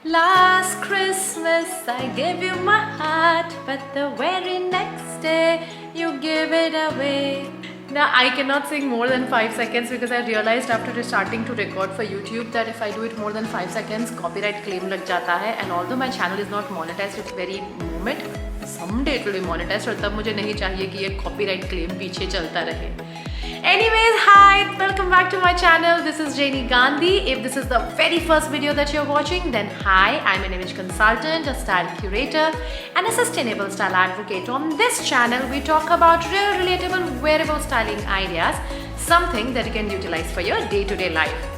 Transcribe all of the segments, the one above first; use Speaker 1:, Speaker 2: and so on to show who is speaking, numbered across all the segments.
Speaker 1: Last Christmas I gave you my heart, but the very next day you give it away. Now I cannot sing more than 5 seconds because I realized after starting to record for YouTube that if I do it more than 5 seconds, copyright claim lag jata hai. And although my channel is not monetized at very moment, someday it will be monetized और तब मुझे नहीं चाहिए कि ये copyright claim पीछे चलता रहे. Anyways, hi, welcome back to my channel. This is Janie Gandhi. If this is the very first video that you're watching, then hi, I'm an image consultant, a style curator, and a sustainable style advocate. On this channel, we talk about real, relatable, wearable styling ideas, something that you can utilize for your day-to-day life.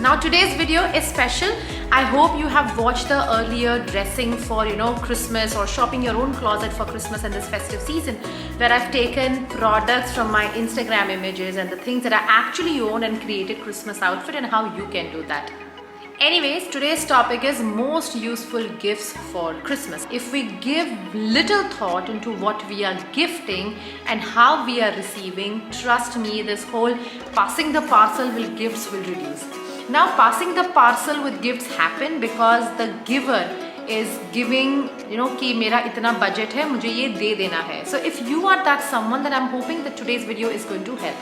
Speaker 1: Now today's video is special. I hope you have watched the earlier dressing for Christmas or shopping your own closet for Christmas and this festive season, where I've taken products from my Instagram images and the things that I actually own and created Christmas outfit and how you can do that. Anyways, today's topic is most useful gifts for Christmas. If we give little thought into what we are gifting and how we are receiving, trust me, this whole passing the parcel with gifts will reduce. Now, passing the parcel with gifts happen because the giver is giving, कि मेरा इतना budget है, मुझे ये दे देना है. So if you are that someone, then I'm hoping that today's video is going to help.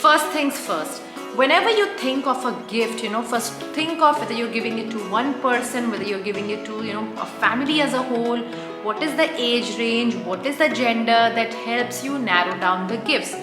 Speaker 1: First things first. Whenever you think of a gift, first think of whether you're giving it to one person, whether you're giving it to, a family as a whole, what is the age range, what is the gender that helps you narrow down the gifts.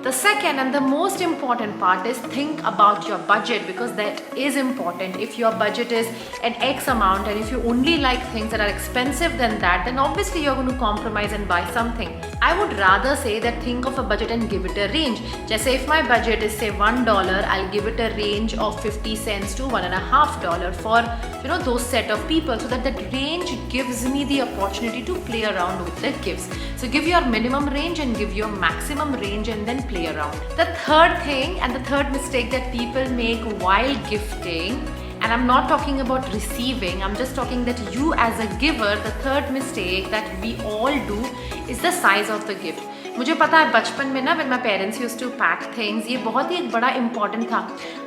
Speaker 1: The second and the most important part is think about your budget, because that is important. If your budget is an X amount and if you only like things that are expensive than that, then obviously you're going to compromise and buy something. I would rather say that think of a budget and give it a range. Just say if my budget is say $1, I'll give it a range of 50 cents to $1.50 for those set of people, so that range gives me the opportunity to play around with the gifts. So give your minimum range and give your maximum range and then play around. The third thing and the third mistake that people make while gifting, and I'm not talking about receiving, I'm just talking that you as a giver, the third mistake that we all do is the size of the gift. मुझे पता है बचपन में ना when my parents used to pack things, ये बहुत ही एक बड़ा important था.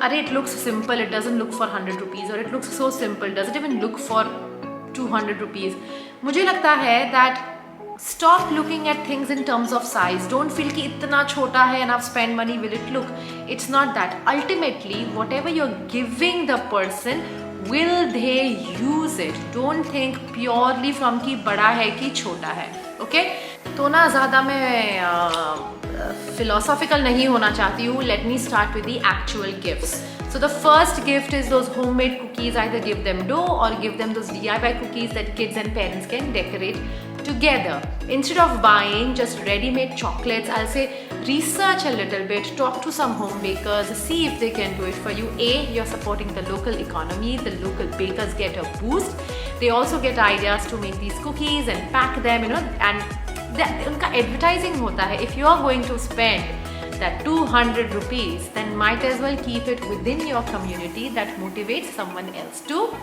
Speaker 1: अरे it looks simple, it doesn't look for 100 rupees, or it looks so simple, does it even look for 200 rupees. मुझे लगता है that stop looking at things in terms of size. Don't feel कि इतना छोटा है and I've spent money, will it look? It's not that. Ultimately, whatever you're giving the person, will they use it? Don't think purely from कि बड़ा है कि छोटा है. Okay? तो ना ज़्यादा मैं philosophical नहीं होना चाहती हूँ. Let me start with the actual gifts. So the first gift is those homemade cookies. Either give them dough or give them those DIY cookies that kids and parents can decorate together. Instead of buying just ready-made chocolates, I'll say research a little bit, talk to some home bakers, see if they can do it for you. You're supporting the local economy, the local bakers get a boost. They also get ideas to make these cookies and pack them, and उनका advertising होता है. If you are going to spend that 200 rupees, then might as well keep it within your community. That motivates someone else to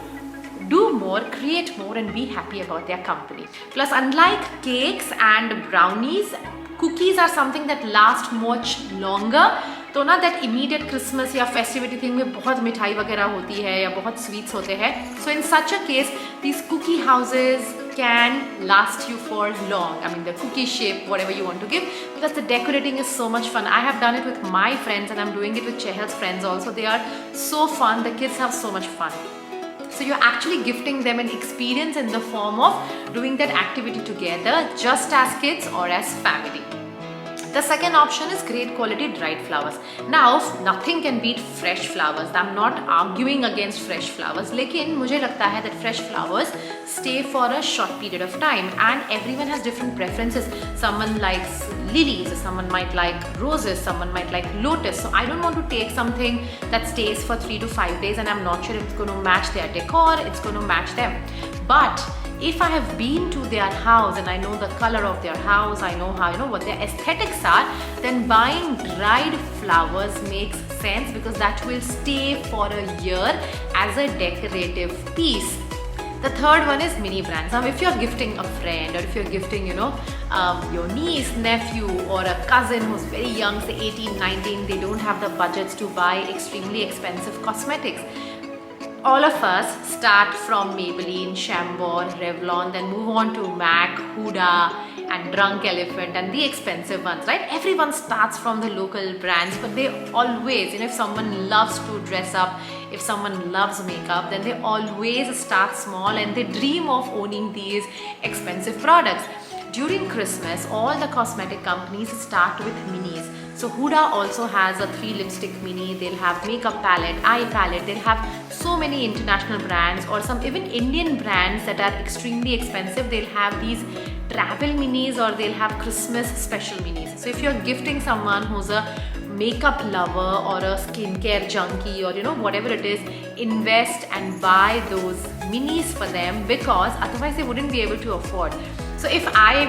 Speaker 1: do more, create more, and be happy about their company. Plus, unlike cakes and brownies, cookies are something that last much longer. तो ना that immediate Christmas या festivity thing में बहुत मिठाई वगैरह होती है या बहुत sweets होते हैं. So in such a case, these cookie houses can last you for long. I mean, the cookie shape, whatever you want to give, because the decorating is so much fun. I have done it with my friends and I'm doing it with Chehal's friends also. They are so fun. The kids have so much fun. So you're actually gifting them an experience in the form of doing that activity together, just as kids or as family. The second option is great quality dried flowers. Now, nothing can beat fresh flowers. I'm not arguing against fresh flowers. लेकिन मुझे लगता है that fresh flowers stay for a short period of time, and everyone has different preferences. Someone likes lilies, someone might like roses, someone might like lotus. So I don't want to take something that stays for 3 to 5 days and I'm not sure if it's going to match their decor, it's going to match them. But if I have been to their house and I know the color of their house, I know how, what their aesthetics are, then buying dried flowers makes sense, because that will stay for a year as a decorative piece. The third one is mini brands. Now, if you're gifting a friend, or if you're gifting, your niece, nephew, or a cousin who's very young, say 18, 19, they don't have the budgets to buy extremely expensive cosmetics. all of us start from Maybelline, Chambord, Revlon, then move on to MAC, Huda and Drunk Elephant and the expensive ones, right? Everyone starts from the local brands, but they always, if someone loves to dress up, if someone loves makeup, then they always start small and they dream of owning these expensive products. During Christmas, all the cosmetic companies start with minis. So Huda also has a 3 lipstick mini, they'll have makeup palette, eye palette, they'll have so many international brands or some even Indian brands that are extremely expensive. They'll have these travel minis or they'll have Christmas special minis. So if you're gifting someone who's a makeup lover or a skincare junkie or whatever it is, invest and buy those minis for them, because otherwise they wouldn't be able to afford. So if I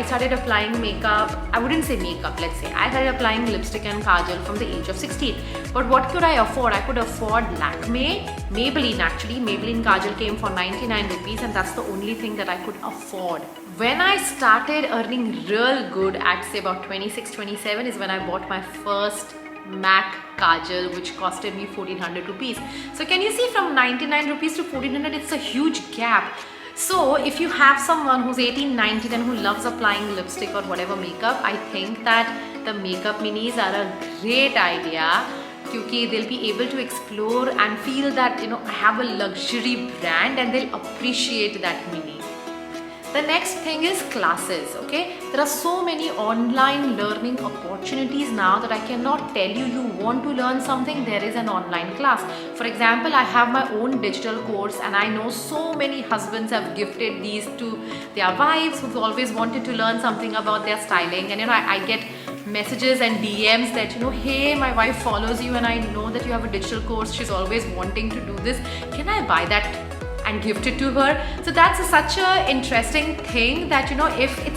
Speaker 1: started applying makeup, I wouldn't say makeup, let's say I started applying lipstick and kajal from the age of 16. But what could I afford? I could afford Lakme, Maybelline actually. Maybelline kajal came for 99 rupees and that's the only thing that I could afford. When I started earning real good at say about 26, 27 is when I bought my first MAC kajal, which costed me 1400 rupees. So can you see, from 99 rupees to 1400, it's a huge gap. So if you have someone who's 18, 19 and who loves applying lipstick or whatever makeup, I think that the makeup minis are a great idea, because they'll be able to explore and feel that I have a luxury brand and they'll appreciate that mini. The next thing is classes, okay? There are so many online learning opportunities now that I cannot tell you. You want to learn something, there is an online class. For example, I have my own digital course and I know so many husbands have gifted these to their wives who've always wanted to learn something about their styling. And I get messages and DMs that hey, my wife follows you and I know that you have a digital course, she's always wanting to do this, can I buy that and gift it to her? So that's such a interesting thing that if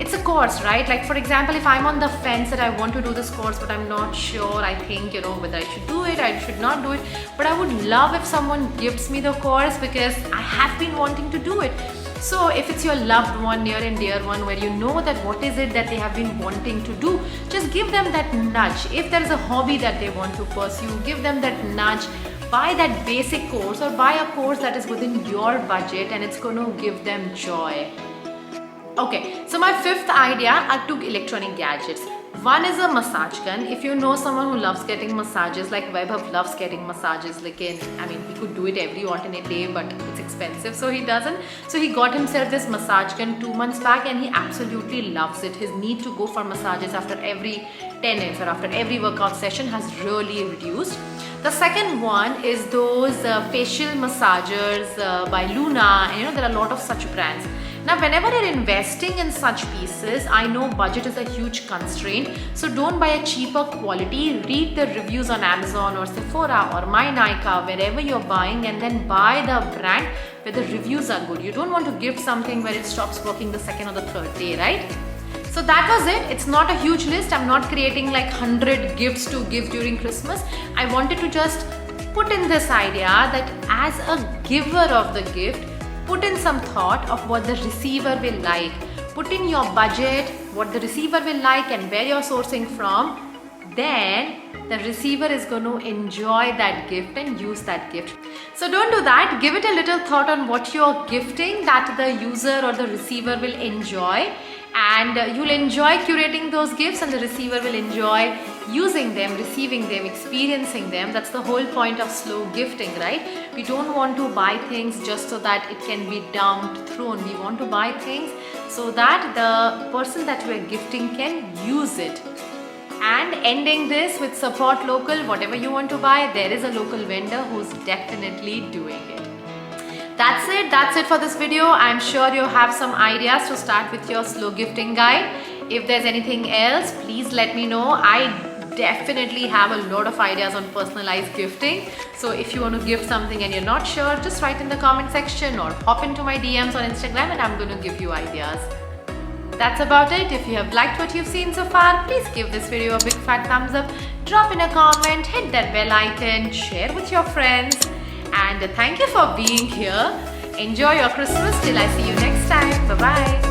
Speaker 1: it's a course, right? Like for example, if I'm on the fence that I want to do this course but I'm not sure, I think whether I should do it, I should not do it, but I would love if someone gifts me the course because I have been wanting to do it. So if it's your loved one, near and dear one, where you know that what is it that they have been wanting to do, just give them that nudge. If there is a hobby that they want to pursue, give them that nudge. Buy that basic course or buy a course that is within your budget and it's going to give them joy. Okay, so my fifth idea are 2 electronic gadgets. One is a massage gun. If you know someone who loves getting massages, like Vaibhav loves getting massages, he could do it every alternate day, but it's expensive, so he doesn't. So he got himself this massage gun 2 months back and he absolutely loves it. His need to go for massages after every 10 minutes or after every workout session has really reduced. The second one is those facial massagers by Luna. There are a lot of such brands. Now, whenever you're investing in such pieces, I know budget is a huge constraint. So don't buy a cheaper quality. Read the reviews on Amazon or Sephora or MyNykaa, wherever you're buying, and then buy the brand where the reviews are good. You don't want to gift something where it stops working the second or the third day, right? So that was it. It's not a huge list. I'm not creating like 100 gifts to give during Christmas. I wanted to just put in this idea that as a giver of the gift, put in some thought of what the receiver will like. Put in your budget, what the receiver will like and where you're sourcing from. Then the receiver is going to enjoy that gift and use that gift. So don't do that. Give it a little thought on what you're gifting that the user or the receiver will enjoy. And you'll enjoy curating those gifts and the receiver will enjoy using them, receiving them, experiencing them. That's the whole point of slow gifting, right? We don't want to buy things just so that it can be dumped, thrown. We want to buy things so that the person that we're gifting can use it. And ending this with support local. Whatever you want to buy, there is a local vendor who's definitely doing it. That's it for this video. I'm sure you have some ideas to start with your slow gifting guide. If there's anything else, please let me know. I definitely have a lot of ideas on personalized gifting. So if you want to gift something and you're not sure, just write in the comment section or hop into my DMs on Instagram and I'm going to give you ideas. That's about it. If you have liked what you've seen so far, please give this video a big fat thumbs up, drop in a comment, hit that bell icon, share with your friends. And thank you for being here. Enjoy your Christmas till I see you next time. Bye-bye.